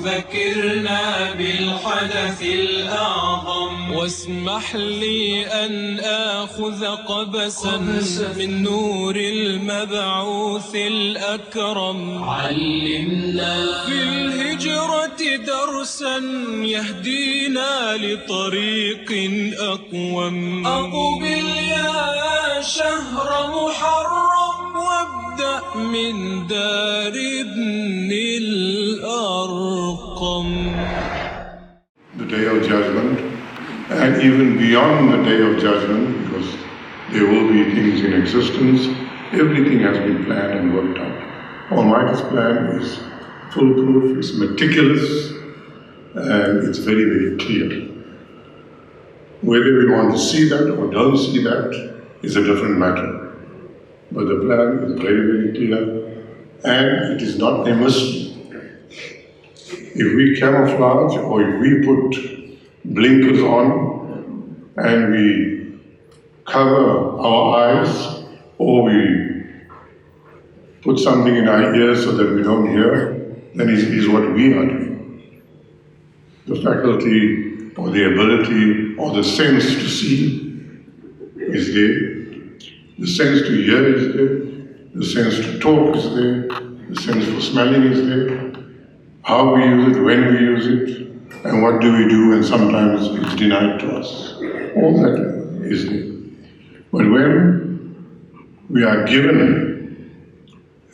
ذكرنا بالحدث الأعظم واسمح لي أن آخذ قبسا من نور المبعوث الأكرم. علمنا في الهجرة درسا يهدينا لطريق أقوم. أقبل يا شهر محرم وابدأ من دار ابن الأرقم. The day of judgment, and even beyond the day of judgment, because there will be things in existence, everything has been planned and worked out. Almighty's plan is foolproof, it's meticulous, and it's very, very clear. Whether we want to see that or don't see that is a different matter. But the plan is very, very clear, and it is not a mystery. If we camouflage or if we put blinkers on and we cover our eyes or we put something in our ears so that we don't hear, then it is what we are doing. The faculty or the ability or the sense to see is there, the sense to hear is there, the sense to talk is there, the sense for smelling is there, how we use it, when we use it, and what do we do when sometimes it's denied to us. All that is there. But when we are given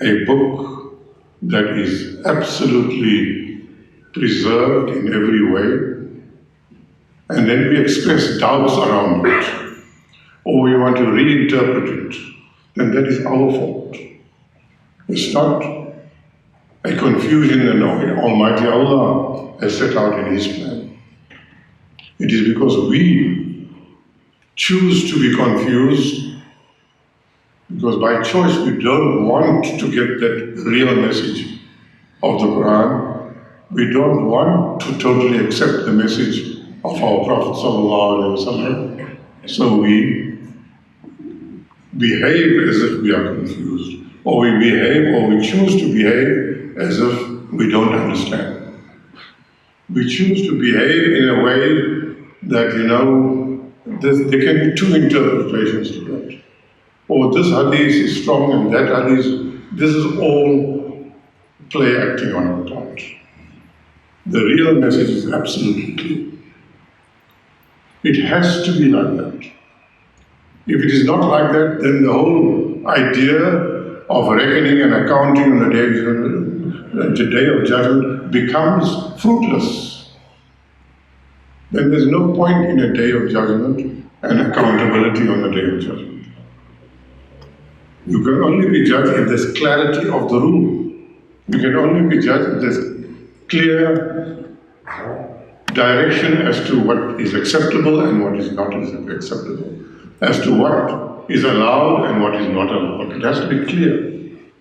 a book that is absolutely preserved in every way, and then we express doubts around it, or we want to reinterpret it, then that is our fault. It's not a confusion that Almighty Allah has set out in His plan. It is because we choose to be confused, because by choice we don't want to get that real message of the Quran. We don't want to totally accept the message of our Prophet ﷺ. So we behave as if we are confused, or we behave or we choose to behave as if we don't understand. We choose to behave in a way that, there can be two interpretations to that. Or this hadith is strong and that hadith, this is all play acting on our part. The real message is absolutely clear. It has to be like that. If it is not like that, then the whole idea of reckoning and accounting on the day of judgment becomes fruitless. Then there's no point in a day of judgment and accountability on the day of judgment. You can only be judged if there's clarity of the rule. You can only be judged if there's clear direction as to what is acceptable and what is not acceptable, as to what is allowed and what is not allowed. It has to be clear.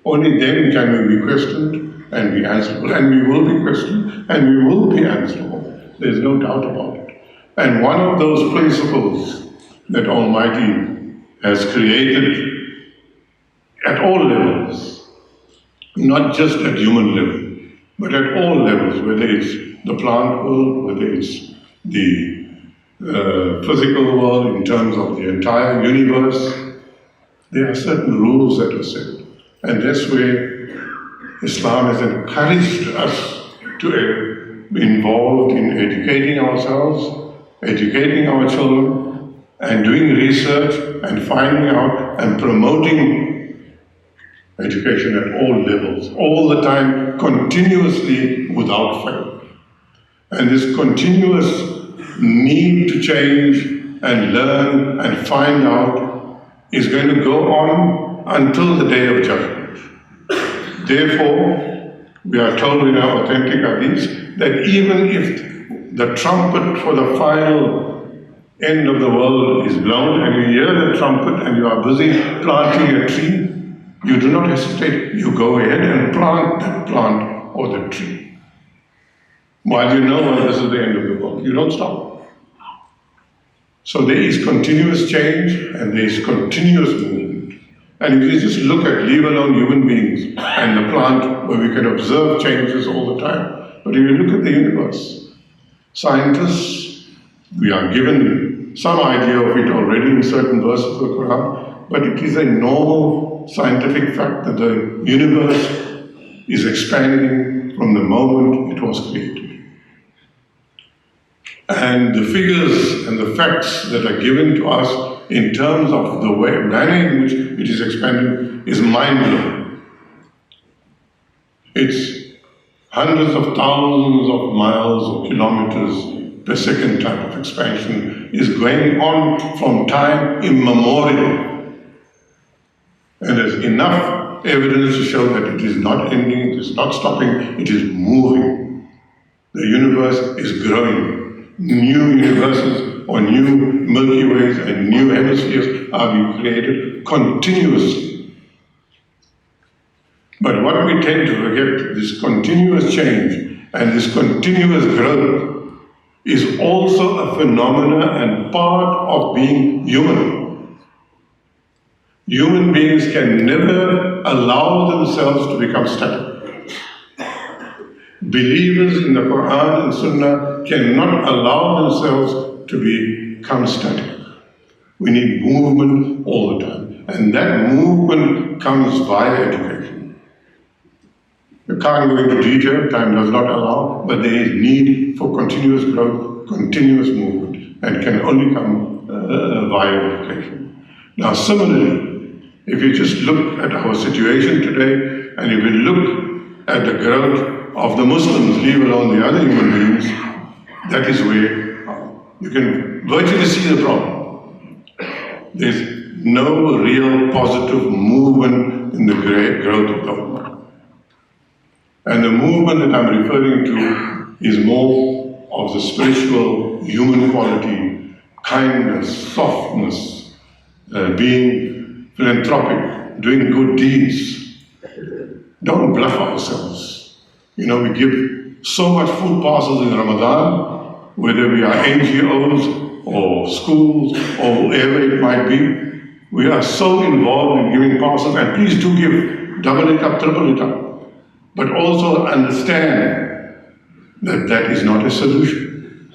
Only then can we be questioned and be answerable. And we will be questioned and we will be answerable. There's no doubt about it. And one of those principles that Almighty has created at all levels, not just at human level, but at all levels, whether it's the plant world, whether it's the physical world in terms of the entire universe, there are certain rules that are set. And that's where Islam has encouraged us to be involved in educating ourselves, educating our children, and doing research and finding out and promoting education at all levels, all the time, continuously, without fail. And this continuous need to change and learn and find out is going to go on until the day of judgment. Therefore, we are told in our authentic hadith that even if the trumpet for the final end of the world is blown and you hear the trumpet and you are busy planting a tree, you do not hesitate, you go ahead and plant that plant or the tree. While you know this is the end of the world, you don't stop. So there is continuous change and there is continuous movement. And if you just look at, leave alone human beings and the plant where we can observe changes all the time, But if you look at the universe, scientists, we are given some idea of it already in certain verses of the Quran, but it is a normal scientific fact that the universe is expanding from the moment it was created. And the figures and the facts that are given to us in terms of the manner in which it is expanding is mind-blowing. It's hundreds of thousands of miles or kilometers per second type of expansion is going on from time immemorial. And there's enough evidence to show that it is not ending, it is not stopping, it is moving. The universe is growing. New universes or new Milky Ways and new hemispheres are being created continuously. But what we tend to forget, this continuous change and this continuous growth is also a phenomena and part of being human. Human beings can never allow themselves to become static. Believers in the Quran and Sunnah cannot allow themselves to become static. We need movement all the time. And that movement comes via education. You can't go into detail, time does not allow, but there is need for continuous growth, continuous movement, and can only come via education. Now similarly, if you just look at our situation today, and if you look at the growth of the Muslims, leave alone the other human beings, that is where you can virtually see the problem. There's no real positive movement in the growth of the Ummah. And the movement that I'm referring to is more of the spiritual, human quality, kindness, softness, being philanthropic, doing good deeds. Don't bluff ourselves. You know, we give so much food parcels in Ramadan, whether we are NGOs or schools or whoever it might be. We are so involved in giving parcels, and please do give, double it up, triple it up. But also understand that that is not a solution.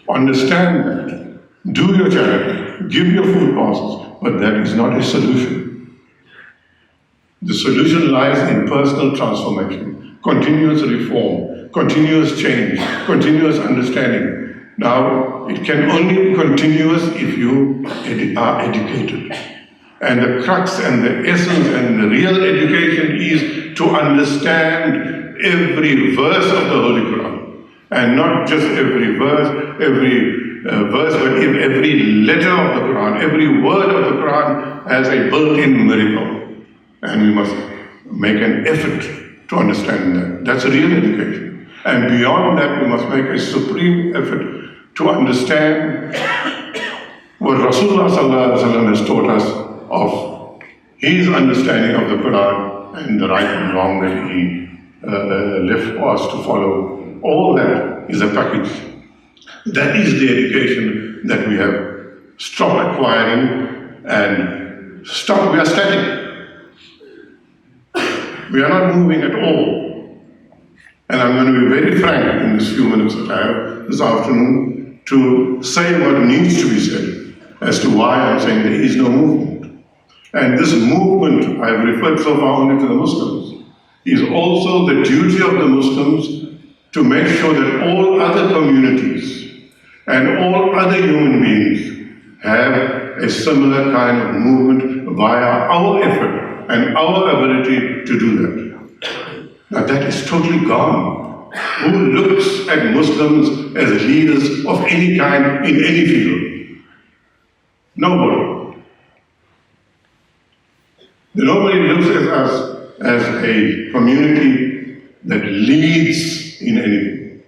Understand that. Do your charity, give your food parcels, but that is not a solution. The solution lies in personal transformation, continuous reform, continuous change, continuous understanding. Now, it can only be continuous if you are educated. And the crux and the essence and the real education is to understand every verse of the Holy Quran. And not just every verse, but every letter of the Quran, every word of the Quran has a built-in miracle. And we must make an effort to understand that. That's a real education. And beyond that, we must make a supreme effort to understand what Rasulullah ﷺ has taught us of his understanding of the Quran and the right and wrong that he left for us to follow. All that is a package. That is the education that we have stopped acquiring and we are static. We are not moving at all. And I'm going to be very frank in this few minutes that I have this afternoon to say what needs to be said as to why I'm saying there is no movement. And this movement, I've referred so far only to the Muslims, is also the duty of the Muslims to make sure that all other communities and all other human beings have a similar kind of movement via our effort and our ability to do that. Now that is totally gone. Who looks at Muslims as leaders of any kind in any field? Nobody. Nobody looks at us as a community that leads in anything.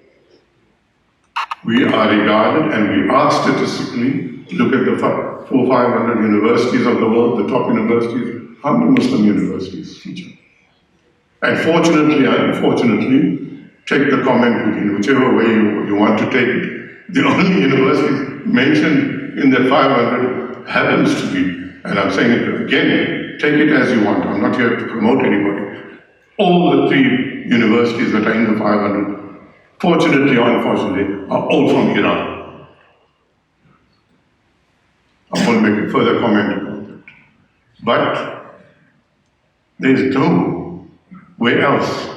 We are regarded, and we are statistically, look at the 400-500 universities of the world, the top universities, how many Muslim universities feature? And fortunately and unfortunately, take the comment in whichever way you want to take it. The only university mentioned in that 500 happens to be, and I'm saying it again, take it as you want, I'm not here to promote anybody, All the 3 universities that are in the 500, fortunately or unfortunately, are all from Iran. I won't make a further comment about that. But there is no where else,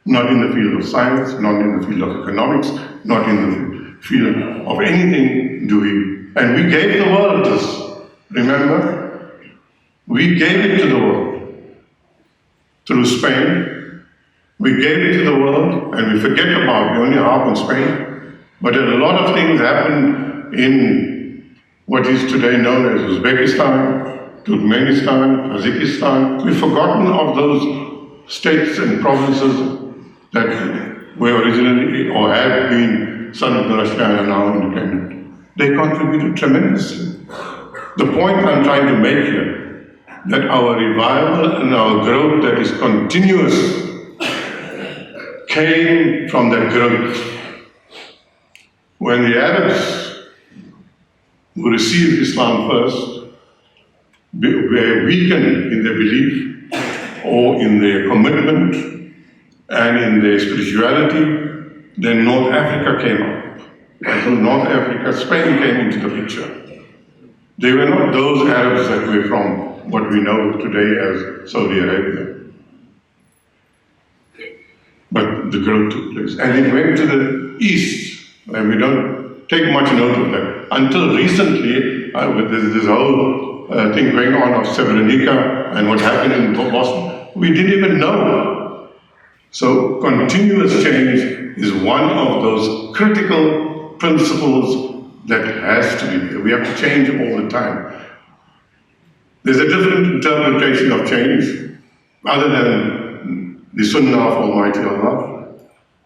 not in the field of science, not in the field of economics, not in the field of anything do we. And we gave the world this, remember? We gave it to the world through Spain. We gave it to the world, and we forget about it. We only harp on Spain. But a lot of things happened in what is today known as Uzbekistan, Turkmenistan, Kazakhstan. We've forgotten of those states and provinces that were originally or had been son of Russia and are now independent. They contributed tremendously. The point I'm trying to make here, that our revival and our growth that is continuous came from that growth. When the Arabs who received Islam first were weakened in their belief or in their commitment and in their spirituality, then North Africa came up. And through North Africa, Spain came into the picture. They were not those Arabs that were from what we know today as Saudi Arabia. But the growth took place. And it went to the east, and we don't take much note of that. Until recently, with this whole thing going on of Srebrenica and what happened in Bosnia, we didn't even know. So continuous change is one of those critical principles that has to be there. We have to change all the time. There's a different interpretation of change other than the Sunnah of Almighty Allah,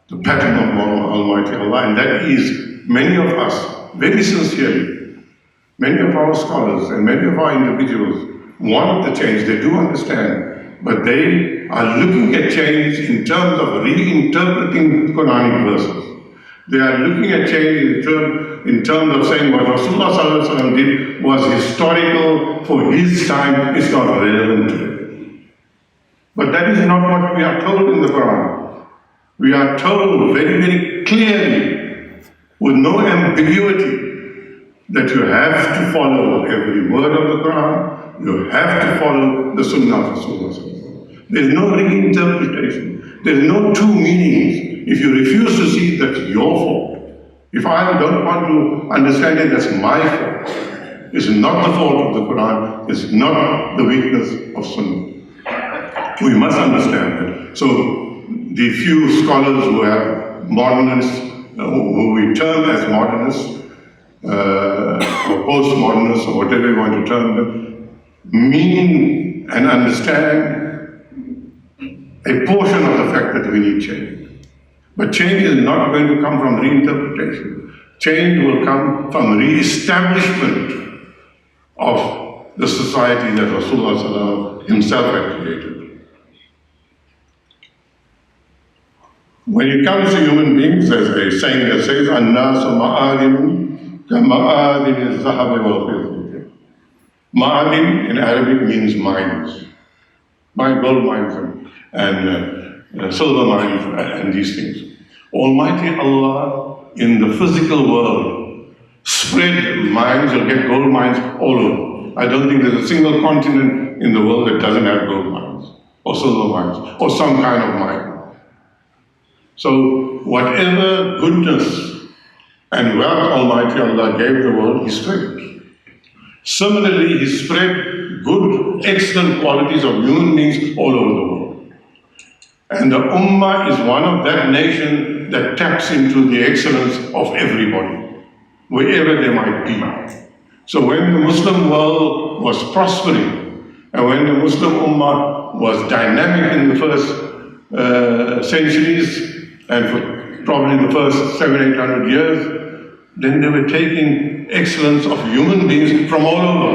the pattern of Almighty Allah, and that is many of us, very sincerely, many of our scholars and many of our individuals want the change, they do understand, but they are looking at change in terms of reinterpreting Quranic verses. They are looking at change in terms of saying what Rasulullah did was historical for his time, it's not relevant today. But that is not what we are told in the Quran. We are told very, very clearly, with no ambiguity, that you have to follow every word of the Quran, you have to follow the Sunnah of Rasulullah. There is no reinterpretation. There is no two meanings. If you refuse to see it, that's your fault. If I don't want to understand it, that's my fault. It's not the fault of the Quran. It's not the weakness of Sunnah. We must understand that. So the few scholars who have modernists, who we term as modernists, or postmodernists, or whatever you want to term them, mean and understand a portion of the fact that we need change. But change is not going to come from reinterpretation. Change will come from re-establishment of the society that Rasulullah himself had created. When it comes to human beings, there's a saying that says, "An-nasu ma'adin ka-ma'adin al-zahab wal-fidda." Ma'adin in Arabic means mines. Gold mines and silver mines and these things. Almighty Allah in the physical world spread mines, you'll get gold mines all over. I don't think there's a single continent in the world that doesn't have gold mines, or silver mines, or some kind of mine. So whatever goodness and wealth Almighty Allah gave the world, He spread it. Similarly, He spread good, excellent qualities of human beings all over the world. And the Ummah is one of that nation that taps into the excellence of everybody, wherever they might be. So when the Muslim world was prospering, and when the Muslim Ummah was dynamic in the first centuries, and for probably the first 700-800 years, then they were taking excellence of human beings from all over.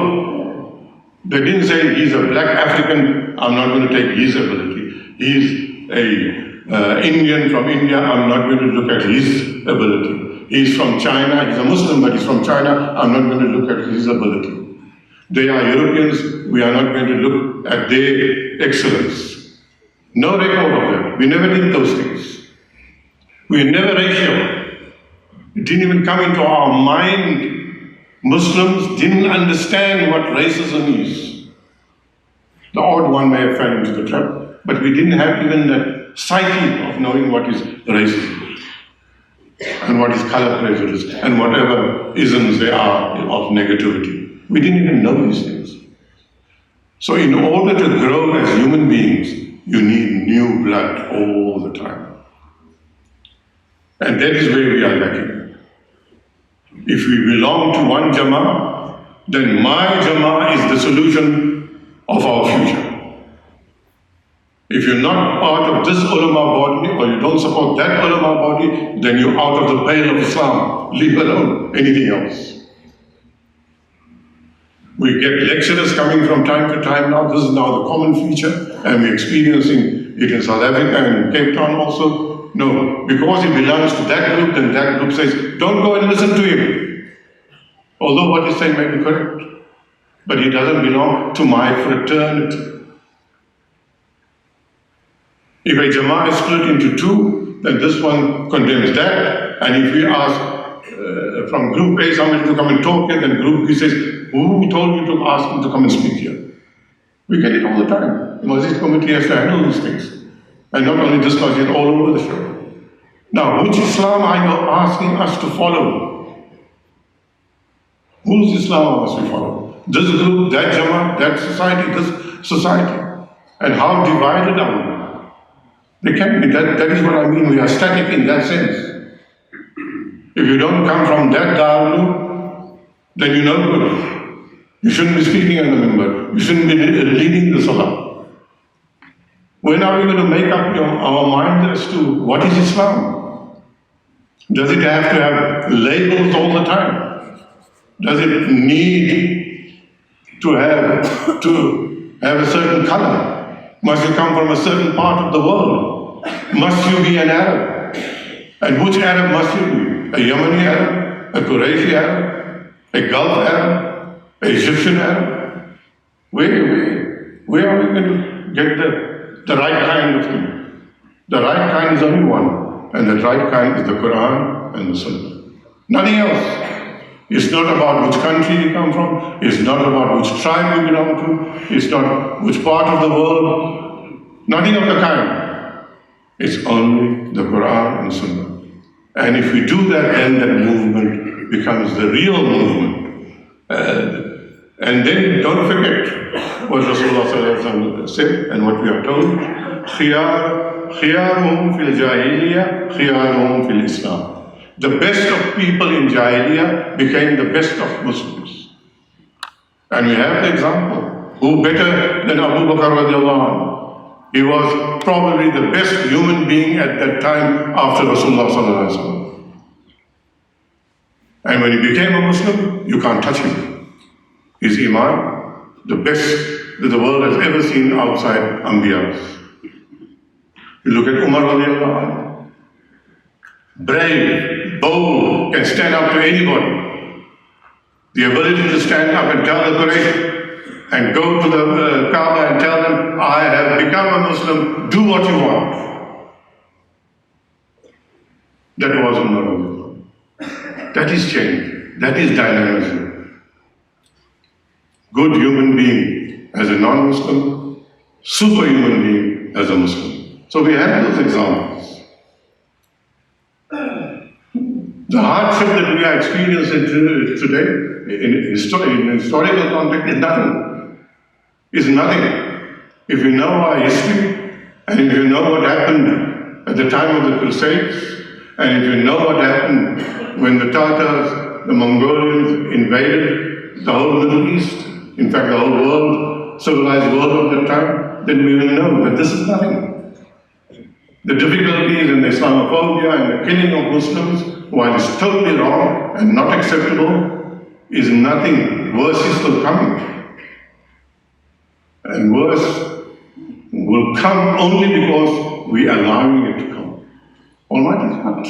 They didn't say, he's a black African, I'm not going to take his ability. He's a Indian from India, I'm not going to look at his ability. He's from China, he's a Muslim, but he's from China, I'm not going to look at his ability. They are Europeans, we are not going to look at their excellence. No record of that. We never did those things. We were never racial. It didn't even come into our mind. Muslims didn't understand what racism is. The odd one may have fell into the trap, but we didn't have even the psyche of knowing what is racism and what is color prejudice and whatever isms there are of negativity. We didn't even know these things. So in order to grow as human beings, you need new blood all the time. And that is where we are lacking. If we belong to one Jummah, then my Jummah is the solution of our future. If you're not part of this ulama body or you don't support that ulama body, then you're out of the pale of Islam. Leave alone anything else. We get lecturers coming from time to time now. This is now the common feature, and we're experiencing it in South Africa and in Cape Town also. No, because he belongs to that group, then that group says, don't go and listen to him. Although what he's saying may be correct, but he doesn't belong to my fraternity. If a Jama'ah is split into two, then this one condemns that, and if we ask from group A somebody to come and talk here, then group B says, who told you to ask him to come and speak here? We get it all the time. The Masjid committee has to handle these things. And not only this Masjid, all over the show. Now, which Islam are you asking us to follow? Whose Islam must we follow? This group, that Jama'ah, that society, this society. And how divided are we? They can't be. That is what I mean. We are static in that sense. If you don't come from that Darul, then you're no good. You shouldn't be speaking on the member. You shouldn't be leading the Salah. When are we going to make up our mind as to what is Islam? Does it have to have labels all the time? Does it need to have a certain color? Must you come from a certain part of the world? Must you be an Arab? And which Arab must you be? A Yemeni Arab? A Qurayshi Arab? A Gulf Arab? An Egyptian Arab? Where are we going to get the right kind of thing? The right kind is only one, and the right kind is the Quran and the Sunnah. Nothing else. It's not about which country you come from, it's not about which tribe you belong to, it's not which part of the world, nothing of the kind. It's only the Quran and Sunnah. And if we do that, then that movement becomes the real movement. And then don't forget what Rasulullah said and what we are told. خِيَارُهُمْ فِي الْجَاهِلِيَّةِ خِيَارُهُمْ فِي الْإِسْلَامِ. The best of people in Jahiliyyah became the best of Muslims. And we have the example. Who better than Abu Bakr radiallahu anhu? He was probably the best human being at that time after Rasulullah sallallahu alaihi wasallam. And when he became a Muslim, you can't touch him. His Iman, the best that the world has ever seen outside Anbiyas. You look at Umar radiallahu anhu. Brave, bold, can stand up to anybody. The ability to stand up and tell the Quraysh and go to the Kaaba and tell them, I have become a Muslim, do what you want. That was Umar. That is change. That is dynamism. Good human being as a non-Muslim, superhuman being as a Muslim. So we have those examples. The hardship that we are experiencing today in historical context is nothing. Is nothing. If you know our history, and if you know what happened at the time of the Crusades, and if you know what happened when the Tatars, the Mongolians invaded the whole Middle East, in fact the whole world, civilized world of that time, then we will know that this is nothing. The difficulties and the Islamophobia and the killing of Muslims, while it's totally wrong and not acceptable, is nothing. Worse is still coming. And worse will come only because we are allowing it to come. Almighty God,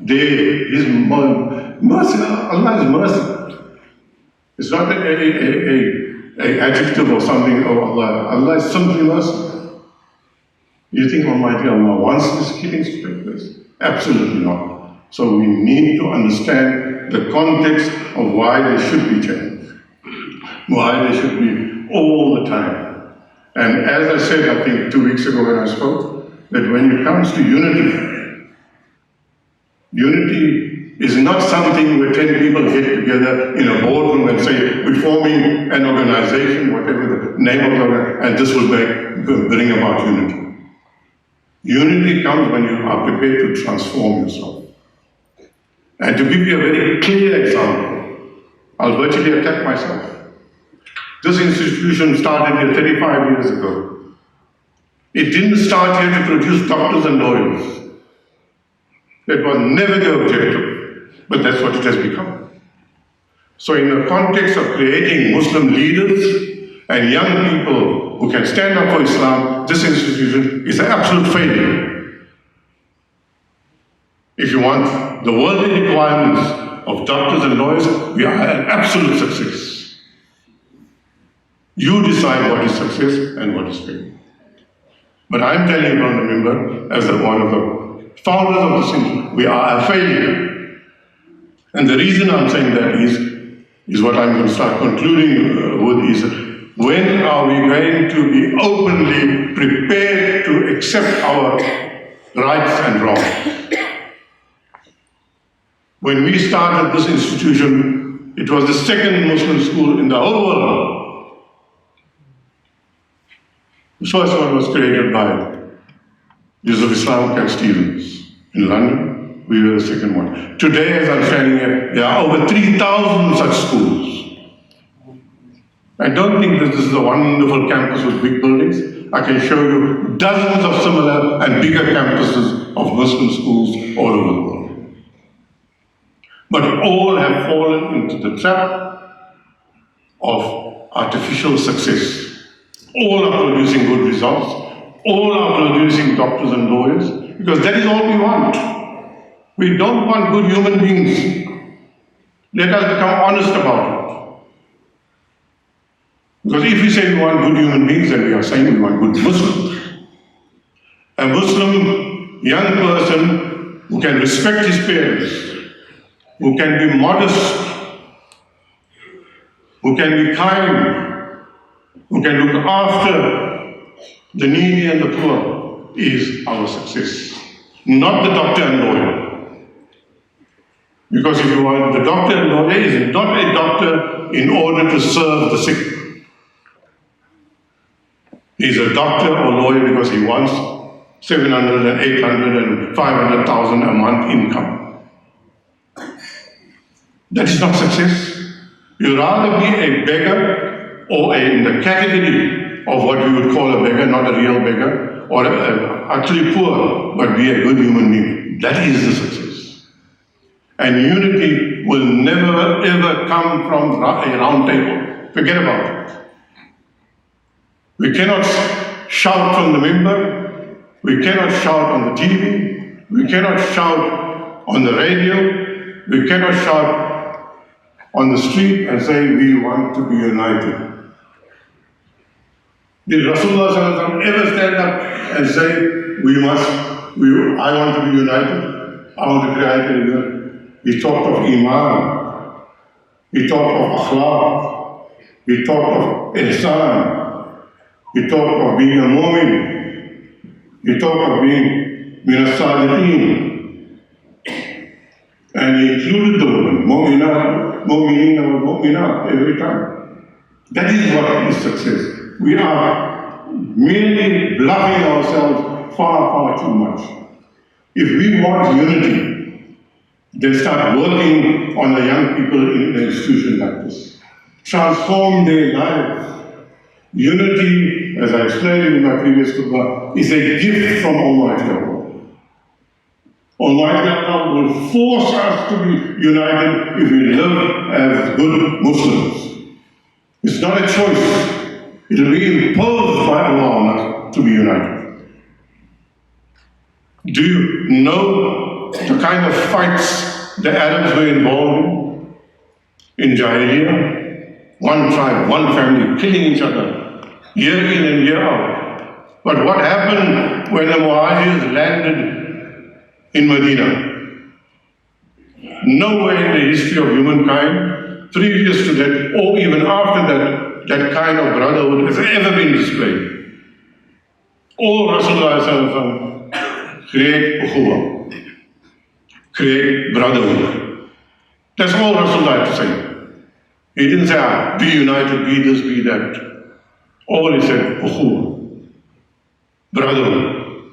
His mercy, Allah is mercy. It's not an adjective or something of Allah. Allah is simply mercy. You think Almighty Allah wants these killings to take place? Absolutely not. So we need to understand the context of why they should be changed, why they should be all the time. And as I said, I think 2 weeks ago when I spoke, that when it comes to unity, unity is not something where 10 people get together in a boardroom and say, we're forming an organization, whatever the name of the organization, and this will bring about unity. Unity comes when you are prepared to transform yourself. And to give you a very clear example, I'll virtually attack myself. This institution started here 35 years ago. It didn't start here to produce doctors and lawyers. That was never the objective, but that's what it has become. So in the context of creating Muslim leaders and young people who can stand up for Islam, this institution is an absolute failure. If you want the worldly requirements of doctors and lawyers, we are an absolute success. You decide what is success and what is failure. But I'm telling you from the member, as one of the founders of this institution, we are a failure. And the reason I'm saying that is what I'm going to start concluding with is, when are we going to be openly prepared to accept our rights and wrongs? When we started this institution, it was the second Muslim school in the whole world. The first one was created by Yusuf Islam and Stevens in London. We were the second one. Today, as I'm standing here, there are over 3,000 such schools. I don't think that this is a wonderful campus with big buildings. I can show you dozens of similar and bigger campuses of Muslim schools all over the world. But all have fallen into the trap of artificial success. All are producing good results. All are producing doctors and lawyers, because that is all we want. We don't want good human beings. Let us become honest about it. Because if we say we want good human beings, then we are saying we want good Muslims. A Muslim young person who can respect his parents, who can be modest, who can be kind, who can look after the needy and the poor, is our success. Not the doctor and lawyer. Because if you want, the doctor and lawyer is not a doctor in order to serve the sick. He's a doctor or lawyer because he wants 700 and 800 and 500,000 a month income. That is not success. You'd rather be a beggar or in the category of what we would call a beggar, not a real beggar, or actually poor, but be a good human being. That is the success. And unity will never ever come from a round table. Forget about it. We cannot shout from the member, we cannot shout on the TV, we cannot shout on the radio, we cannot shout on the street and say we want to be united. Did Rasulullah ever stand up and say, I want to be united, I want to create a union? He talked of Iman, he talked of Akhlaq, he talked of Ihsan, he talked of being a mu'min, he talked of being min as-salihin, and he included the women, mu'minat, mu'minin and mu'minat, every time. That is what is success. We are merely bluffing ourselves far too much. If we want unity, then start working on the young people in an institution like this. Transform their lives. Unity, as I explained in my previous khutbah, is a gift from Almighty Allah. Almighty Allah will force us to be united if we live as good Muslims. It's not a choice. It will be imposed by Allah on us to be united. Do you know the kind of fights the Arabs were involved in Jahiliyyah? One tribe, one family, killing each other, year in and year out. But what happened when the Muhajirs landed in Medina? Nowhere in the history of humankind, previous to that or even after that, that kind of brotherhood has ever been displayed. All Rasulullah create ukhuwah, create brotherhood. That's all Rasulullah had to say. He didn't say, be united, be this, be that. All he said, ukhuwah, brotherhood.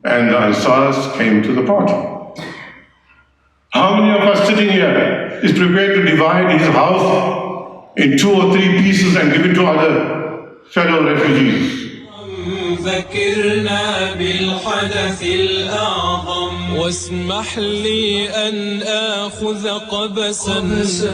And the Ansars came to the party. How many of us sitting here is prepared to divide his house in 2 or 3 pieces and give it to other fellow refugees? ذكرنا بالحدث الأعظم واسمح لي أن آخذ قبسا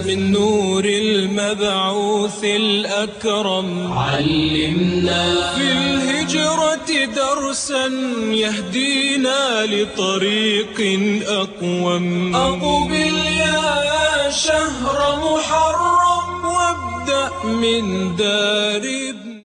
من نور المبعوث الأكرم. علمنا في الهجرة درسا يهدينا لطريق أقوم. أقبل يا شهر محرم وابدأ من دار